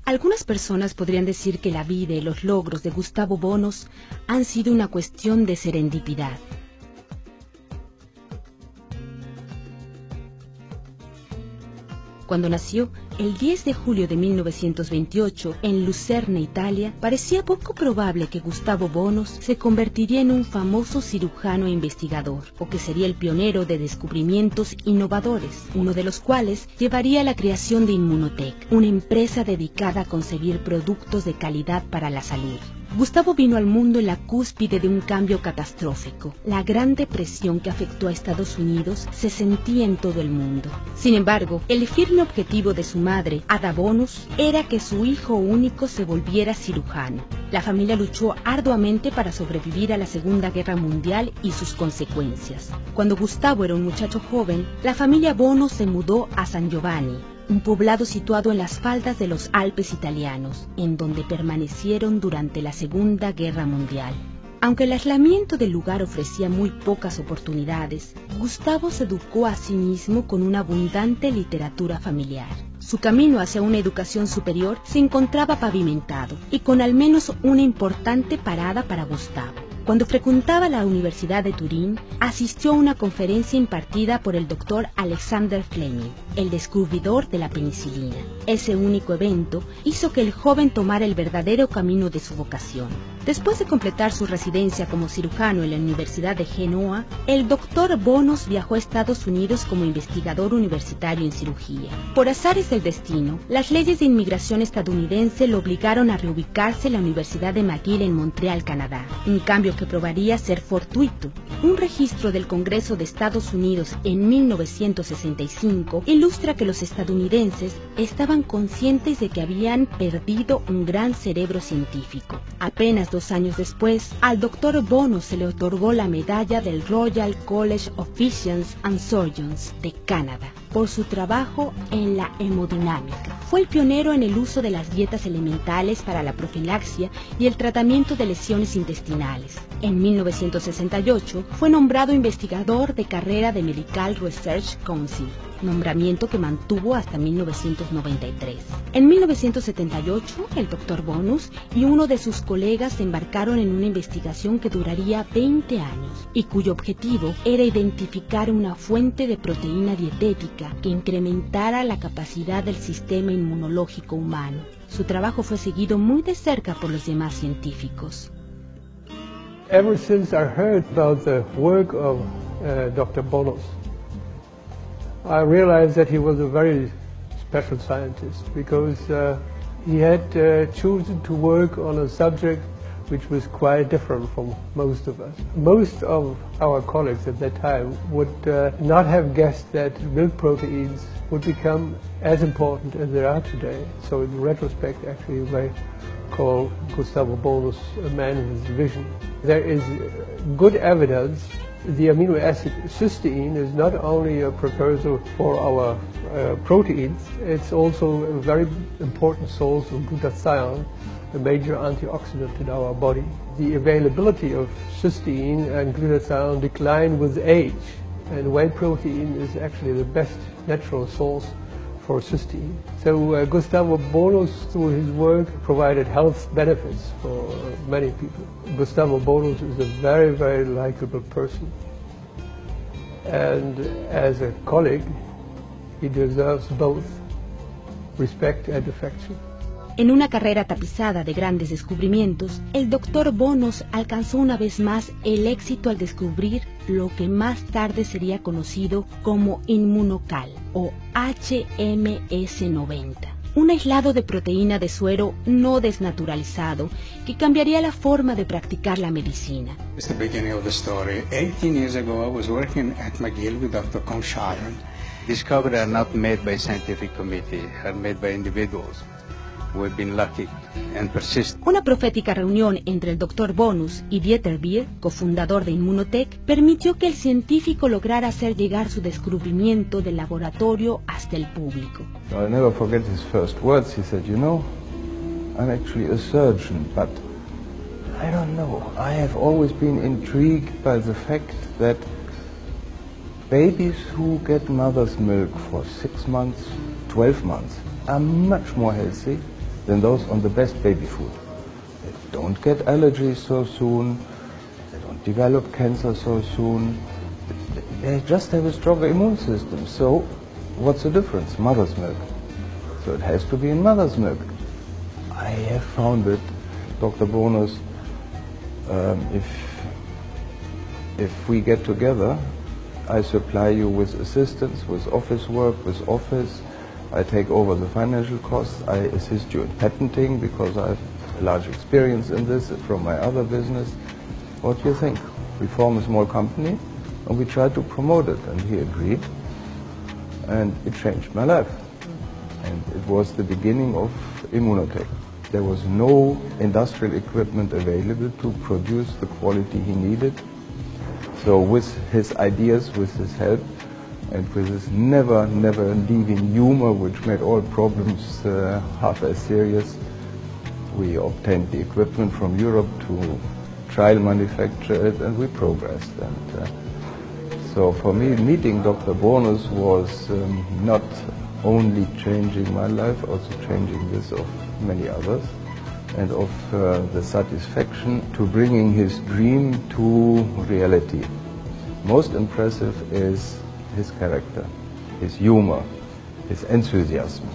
Algunas personas podrían decir que la vida y los logros de Gustavo Bounus han sido una cuestión de serendipidad. Cuando nació, el 10 de julio de 1928, en Lucerna, Italia, parecía poco probable que Gustavo Bounus se convertiría en un famoso cirujano e investigador, o que sería el pionero de descubrimientos innovadores, uno de los cuales llevaría a la creación de Immunotec, una empresa dedicada a concebir productos de calidad para la salud. Gustavo vino al mundo en la cúspide de un cambio catastrófico. La Gran Depresión que afectó a Estados Unidos se sentía en todo el mundo. Sin embargo, el firme objetivo de su madre, Ada Bounus, era que su hijo único se volviera cirujano. La familia luchó arduamente para sobrevivir a la Segunda Guerra Mundial y sus consecuencias. Cuando Gustavo era un muchacho joven, la familia Bounus se mudó a San Giovanni, un poblado situado en las faldas de los Alpes italianos, en donde permanecieron durante la Segunda Guerra Mundial. Aunque el aislamiento del lugar ofrecía muy pocas oportunidades, Gustavo se educó a sí mismo con una abundante literatura familiar. Su camino hacia una educación superior se encontraba pavimentado y con al menos una importante parada para Gustavo. Cuando frecuentaba la Universidad de Turín, asistió a una conferencia impartida por el doctor Alexander Fleming, el descubridor de la penicilina. Ese único evento hizo que el joven tomara el verdadero camino de su vocación. Después de completar su residencia como cirujano en la Universidad de Genoa, el doctor Bounus viajó a Estados Unidos como investigador universitario en cirugía. Por azares del destino, las leyes de inmigración estadounidense lo obligaron a reubicarse en la Universidad de McGill en Montreal, Canadá, un cambio que probaría ser fortuito. Un registro del Congreso de Estados Unidos en 1965 ilustra que los estadounidenses estaban conscientes de que habían perdido un gran cerebro científico. Apenas 2 años después, al Dr. Bounus se le otorgó la medalla del Royal College of Physicians and Surgeons de Canadá por su trabajo en la hemodinámica. Fue el pionero en el uso de las dietas elementales para la profilaxia y el tratamiento de lesiones intestinales. En 1968 fue nombrado investigador de carrera de Medical Research Council, nombramiento que mantuvo hasta 1993. En 1978, el Dr. Bounus y uno de sus colegas se embarcaron en una investigación que duraría 20 años y cuyo objetivo era identificar una fuente de proteína dietética que incrementara la capacidad del sistema inmunológico humano. Su trabajo fue seguido muy de cerca por los demás científicos. Ever since I heard about the work of Dr. Bounus, I realized that he was a very special scientist because he had chosen to work on a subject which was quite different from most of us. Most of our colleagues at that time would not have guessed that milk proteins would become as important as they are today. So in retrospect, actually, I call Gustavo Bounus a man of his vision. There is good evidence the amino acid cysteine is not only a precursor for our proteins, it's also a very important source of glutathione, a major antioxidant in our body. The availability of cysteine and glutathione decline with age, and whey protein is actually the best natural source for cysteine. So Gustavo Bounus, through his work, provided health benefits for many people. Gustavo Bounus is a very, very likable person. And as a colleague, he deserves both respect and affection. En una carrera tapizada de grandes descubrimientos, el Dr. Bounus alcanzó una vez más el éxito al descubrir lo que más tarde sería conocido como Immunocal o HMS90, un aislado de proteína de suero no desnaturalizado que cambiaría la forma de practicar la medicina. It's the beginning of the story. 18 years ago, I was working at McGill with Dr. Consharon. Discoveries are not made by scientific committee, are made by individuals. We've been lucky and persistent. Una profética reunión entre el Dr. Bounus y Dieter Beer, cofundador de Immunotec, permitió que el científico lograra hacer llegar su descubrimiento del laboratorio hasta el público. I'll never forget his first words. He said, "You know, I'm actually a surgeon, but I don't know. I have always been intrigued by the fact that babies who get mother's milk for 6 months, 12 months, are much more healthy than those on the best baby food. They don't get allergies so soon, they don't develop cancer so soon, they just have a stronger immune system. So what's the difference? Mother's milk. So it has to be in mother's milk. I have found it, Dr. Bounus, if we get together, I supply you with assistance, with office work, with office. I take over the financial costs. I assist you in patenting because I have a large experience in this from my other business. What do you think? We form a small company and we try to promote it. And he agreed. And it changed my life. And it was the beginning of Immunotech. There was no industrial equipment available to produce the quality he needed. So with his ideas, with his help, and with his never leaving humor, which made all problems half as serious, we obtained the equipment from Europe to trial manufacture it, and we progressed. And so for me, meeting Dr. Bounus was not only changing my life, also changing this of many others, and of the satisfaction to bringing his dream to reality. Most impressive is his character, his humor, his enthusiasm.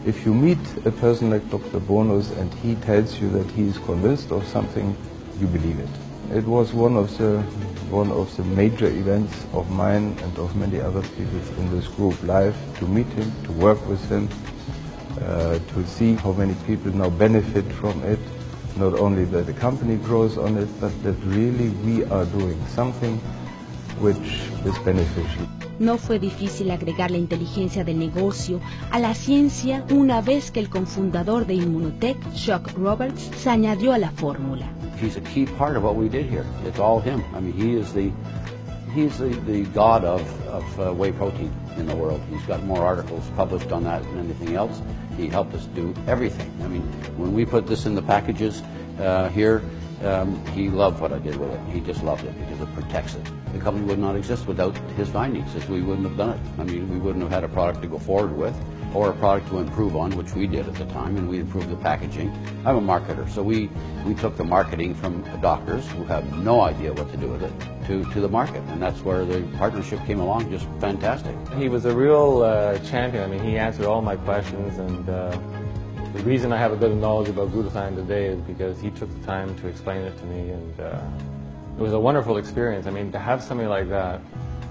If you meet a person like Dr. Bounus and he tells you that he is convinced of something, you believe it. It was one of the major events of mine and of many other people in this group live, to meet him, to work with him, to see how many people now benefit from it. Not only that the company grows on it, but that really we are doing something which is beneficial. No fue difícil agregar la inteligencia del negocio a la ciencia una vez que el cofundador de Immunotech, Chuck Roberts, se añadió a la fórmula. He's a key part of what we did here. It's all him. I mean, he's the god of whey protein in the world. He's got more articles published on that than anything else. He helped us do everything. I mean, when we put this in the packages here, he loved what I did with it. He just loved it because it protects it. The company would not exist without his findings, as we wouldn't have done it. I mean, we wouldn't have had a product to go forward with, or a product to improve on, which we did at the time, and we improved the packaging. I'm a marketer, so we took the marketing from doctors who have no idea what to do with it to the market, and that's where the partnership came along, just fantastic. He was a real champion. I mean, he answered all my questions, and the reason I have a good knowledge about glutathione today is because he took the time to explain it to me, and it was a wonderful experience. I mean, to have somebody like that,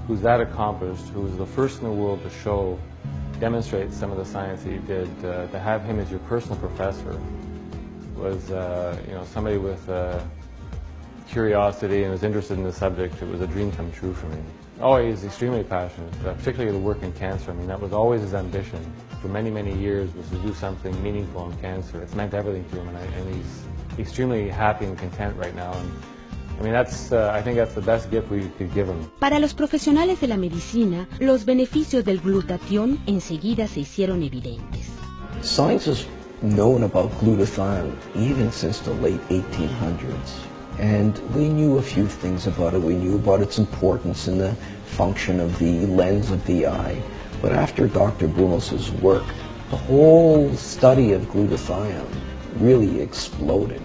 who's that accomplished, who's the first in the world to demonstrate some of the science that he did, to have him as your personal professor was, somebody with curiosity and was interested in the subject. It was a dream come true for me. Oh, he's extremely passionate, particularly the work in cancer. I mean, that was always his ambition for many, many years, was to do something meaningful in cancer. It's meant everything to him, and he's extremely happy and content right now. And I mean, I think that's the best gift we could give him. Para los profesionales de la medicina, los beneficios del glutatión enseguida se hicieron evidentes. Science has known about glutathione even since the late 1800s. And we knew a few things about it. We knew about its importance in the function of the lens of the eye. But after Dr. Bounus's work, the whole study of glutathione really exploded.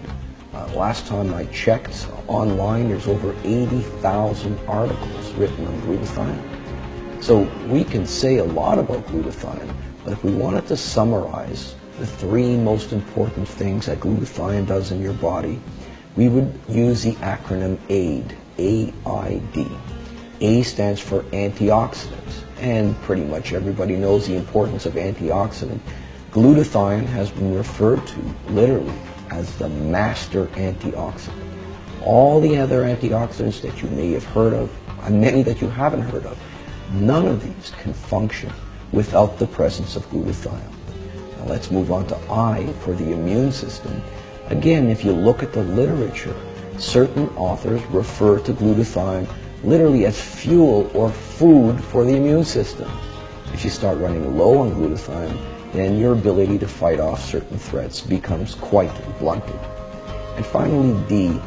Last time I checked online, there's over 80,000 articles written on glutathione. So we can say a lot about glutathione, but if we wanted to summarize the three most important things that glutathione does in your body, we would use the acronym AID, A-I-D. A stands for antioxidants, and pretty much everybody knows the importance of antioxidant. Glutathione has been referred to literally as the master antioxidant. All the other antioxidants that you may have heard of, and many that you haven't heard of, none of these can function without the presence of glutathione. Now let's move on to I for the immune system. Again, if you look at the literature, certain authors refer to glutathione literally as fuel or food for the immune system. If you start running low on glutathione, then your ability to fight off certain threats becomes quite blunted. And finally, D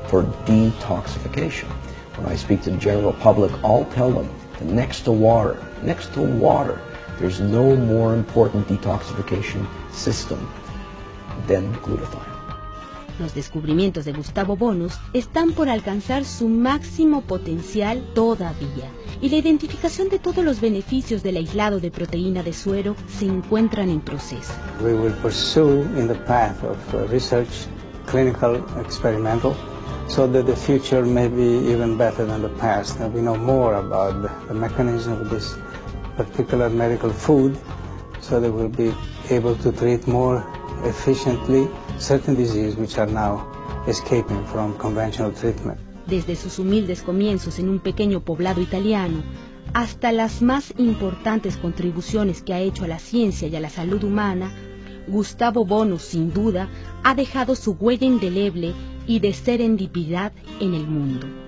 for detoxification. When I speak to the general public, I'll tell them that next to water, there's no more important detoxification system than glutathione. Los descubrimientos de Gustavo Bounus están por alcanzar su máximo potencial todavía, y la identificación de todos los beneficios del aislado de proteína de suero se encuentran en proceso. We will pursue in the path of research, clinical, experimental, so that the future may be even better than the past. And we know more about the mechanism of this particular medical food, so that we'll be able to treat more efficiently certain diseases which are now escaping from conventional treatment. Desde sus humildes comienzos en un pequeño poblado italiano hasta las más importantes contribuciones que ha hecho a la ciencia y a la salud humana, Gustavo Bounus, sin duda, ha dejado su huella indeleble y de serendipidad en el mundo.